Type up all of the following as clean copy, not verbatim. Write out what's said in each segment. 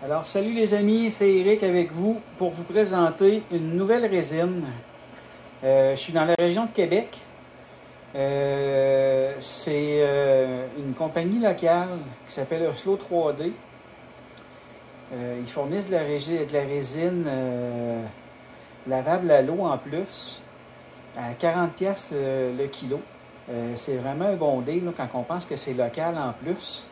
Alors, salut les amis, c'est Eric avec vous pour vous présenter une nouvelle résine. Je suis dans la région de Québec. C'est une compagnie locale qui s'appelle Oslo 3D. Ils fournissent de la résine lavable à l'eau en plus, à 40$ le kilo. C'est vraiment un bon deal là, quand on pense que c'est local en plus.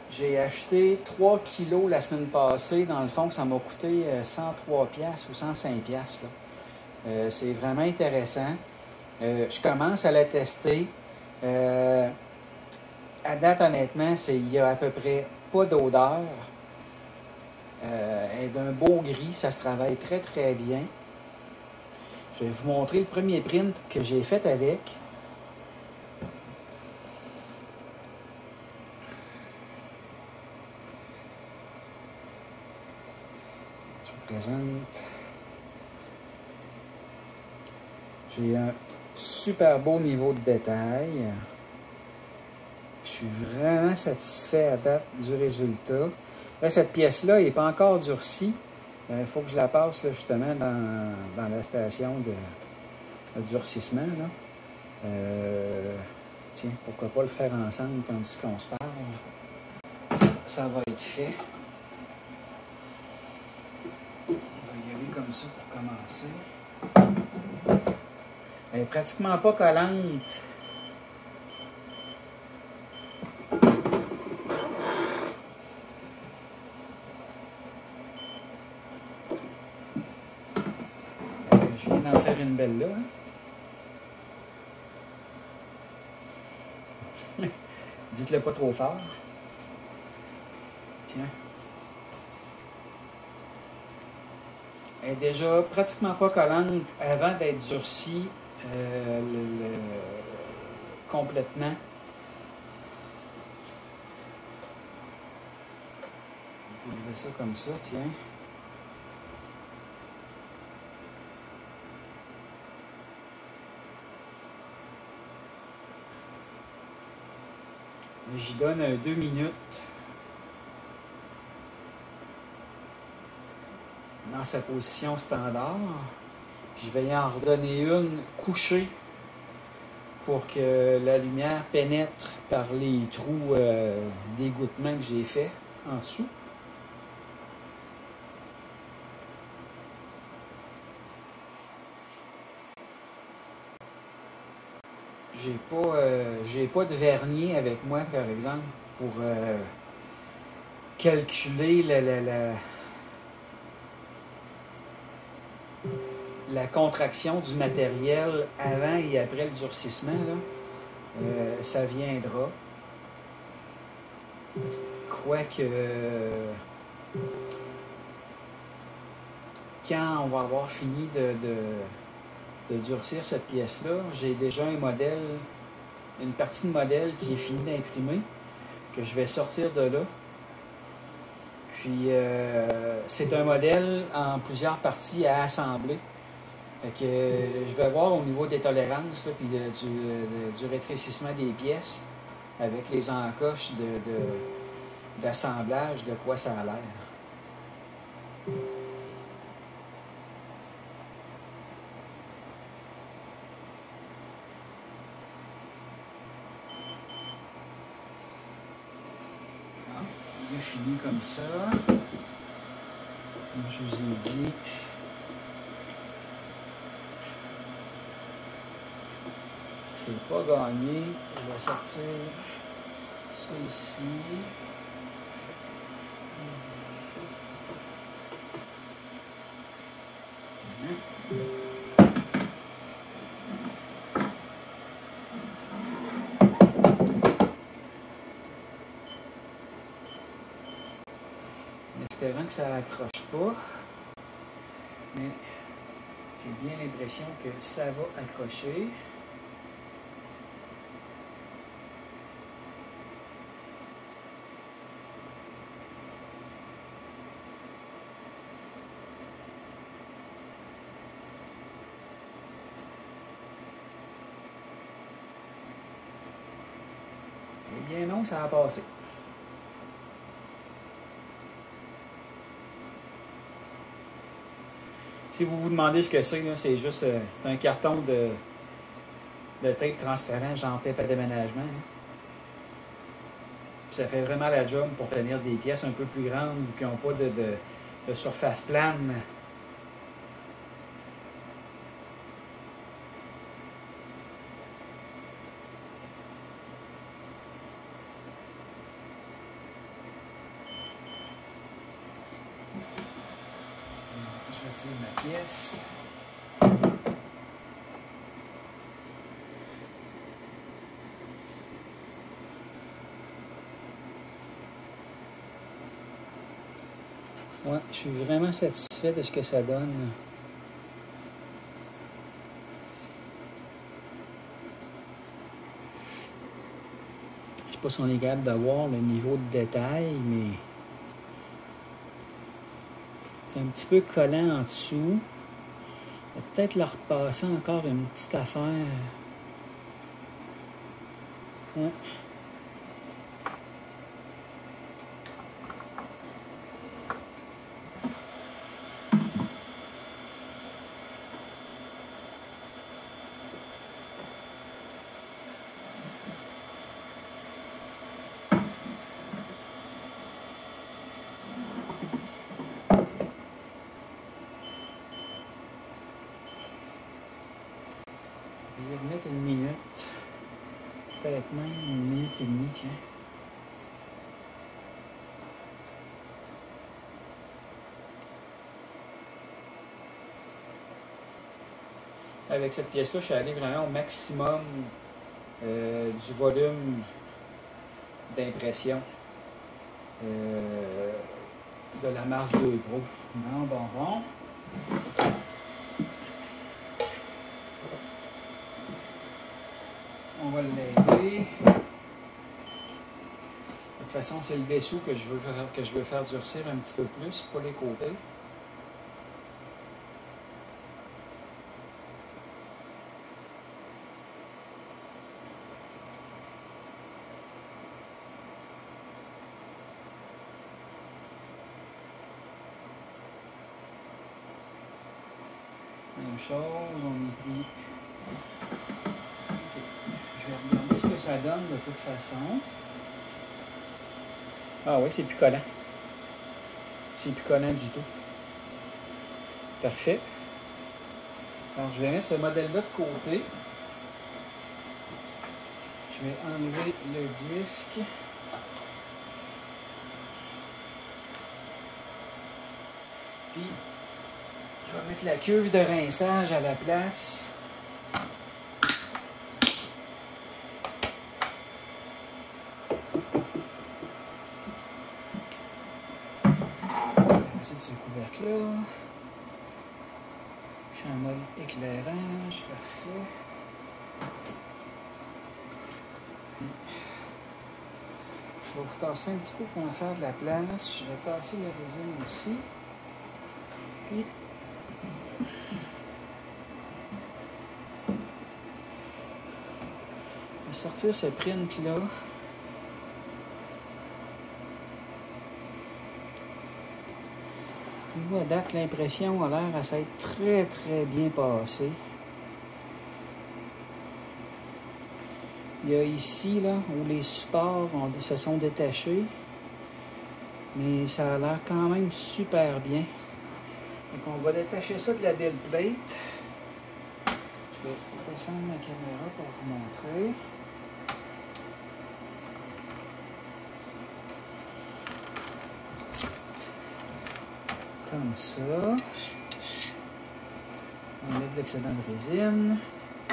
J'ai acheté 3 kilos la semaine passée. Dans le fond, ça m'a coûté 103$ ou 105$. C'est vraiment intéressant. Je commence à la tester. À date, honnêtement, il n'y a à peu près pas d'odeur. Elle est d'un beau gris. Ça se travaille très, très bien. Je vais vous montrer le premier print que j'ai fait avec. Je vous présente. J'ai un super beau niveau de détail. Je suis vraiment satisfait à date du résultat. Là, cette pièce-là n'est pas encore durcie. Il faut que je la passe là, justement dans la station de durcissement. Là. Tiens, pourquoi pas le faire ensemble tandis qu'on se parle. Ça va être fait. On va y aller comme ça pour commencer. Elle n'est pratiquement pas collante. Je viens d'en faire une belle là. Hein? Dites-le pas trop fort. Tiens. Elle est déjà pratiquement pas collante avant d'être durcie complètement. Vous levez ça comme ça, tiens. J'y donne 2 minutes. Dans sa position standard. Je vais y en redonner une couchée pour que la lumière pénètre par les trous d'égouttement que j'ai fait en dessous. J'ai pas de vernis avec moi, par exemple, pour calculer la contraction du matériel avant et après le durcissement. Là. Ça viendra. Quoique, quand on va avoir fini de durcir cette pièce-là, j'ai déjà un modèle, une partie de modèle qui est finie d'imprimer, que je vais sortir de là. Puis, c'est un modèle en plusieurs parties à assembler. Fait que je vais voir au niveau des tolérances, là, puis du rétrécissement des pièces, avec les encoches d'assemblage, de quoi ça a l'air. Il est fini comme ça. Comme je vous ai dit. C'est pas gagné. Je vais sortir ça ici. En espérant que ça accroche pas. Mais j'ai bien l'impression que ça va accrocher. Eh bien non, ça a passé. Si vous vous demandez ce que c'est juste c'est un carton de tape transparent, genre tape à déménagement. Là. Puis ça fait vraiment la job pour tenir des pièces un peu plus grandes ou qui n'ont pas de surface plane. Je retire ma pièce. Ouais, je suis vraiment satisfait de ce que ça donne. Je sais pas si on est capable d'avoir le niveau de détail, mais c'est un petit peu collant en dessous. On va peut-être leur repasser encore une petite affaire. Ouais. Je vais mettre une minute. Peut-être même une minute et demie, tiens. Avec cette pièce-là, je suis allé vraiment au maximum du volume d'impression de la Mars 2 Pro. Bon. On va l'aider. De toute façon, c'est le dessous que je veux faire durcir un petit peu plus, pas les côtés. Même chose, on est pris. Okay. Je vais regarder ce que ça donne de toute façon. Ah oui, c'est plus collant. C'est plus collant du tout. Parfait. Alors, je vais mettre ce modèle-là de côté. Je vais enlever le disque. Puis, je vais mettre la cuve de rinçage à la place. C'est ce couvercle-là. Je suis en mode éclairage, parfait. Je vais vous tasser un petit peu pour en faire de la place. Je vais tasser la résine aussi. Puis, je vais sortir ce print-là. À date, l'impression a l'air à s'être très bien passée. Il y a ici, là, où les supports se sont détachés. Mais ça a l'air quand même super bien. Donc on va détacher ça de la build plate. Je vais descendre ma caméra pour vous montrer. Comme ça. On enlève l'excédent de résine. Je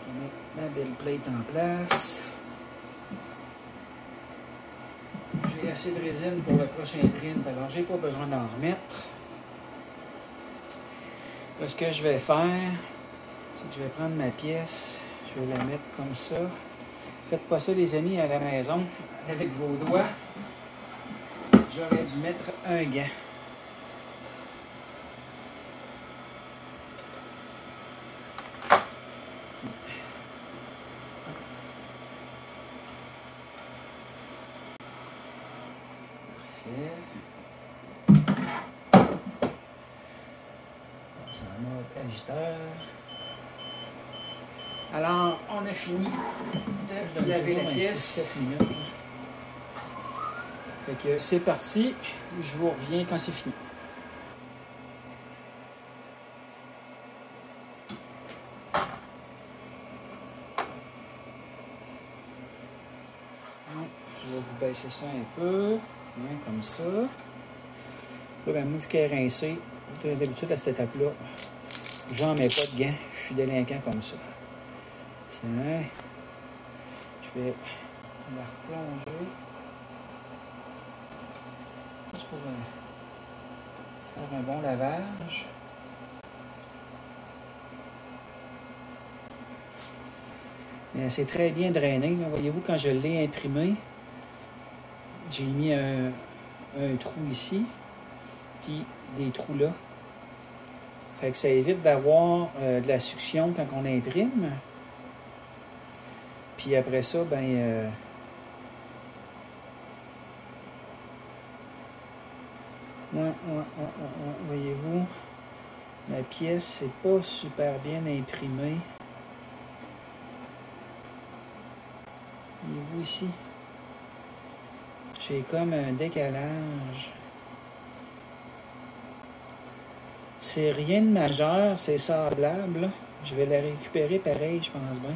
vais mettre ma build plate en place. J'ai assez de résine pour le prochain print, alors j'ai pas besoin d'en remettre. Là, ce que je vais faire, c'est que je vais prendre ma pièce, je vais la mettre comme ça. Faites pas ça, les amis, à la maison, avec vos doigts. J'aurais dû mettre un gant. Parfait. en mode agiteur. Alors, on a fini de laver la pièce. 6-7 minutes. Fait que c'est parti. Je vous reviens quand c'est fini. Je vais vous baisser ça un peu. Tiens, comme ça. Là, ben, moi, vu qu'elle est rincée, d'habitude, à cette étape-là, j'en mets pas de gants. Je suis délinquant comme ça. Tiens. Je vais la replonger. Juste pour faire un bon lavage. C'est très bien drainé. Voyez-vous, quand je l'ai imprimé, j'ai mis un trou ici, puis des trous là. Fait que ça évite d'avoir de la succion quand on imprime. Puis après ça, ben... voyez-vous, ma pièce, c'est pas super bien imprimée. Voyez-vous ici? J'ai comme un décalage. C'est rien de majeur, c'est semblable. Là. Je vais la récupérer pareil, je pense bien.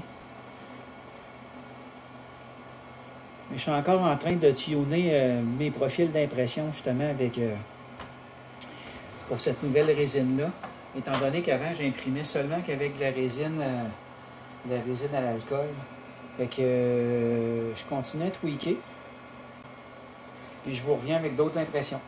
Mais je suis encore en train de tuner mes profils d'impression justement avec pour cette nouvelle résine-là. Étant donné qu'avant, j'imprimais seulement qu'avec de la résine à l'alcool. Fait que je continue à tweaker. Puis je vous reviens avec d'autres impressions.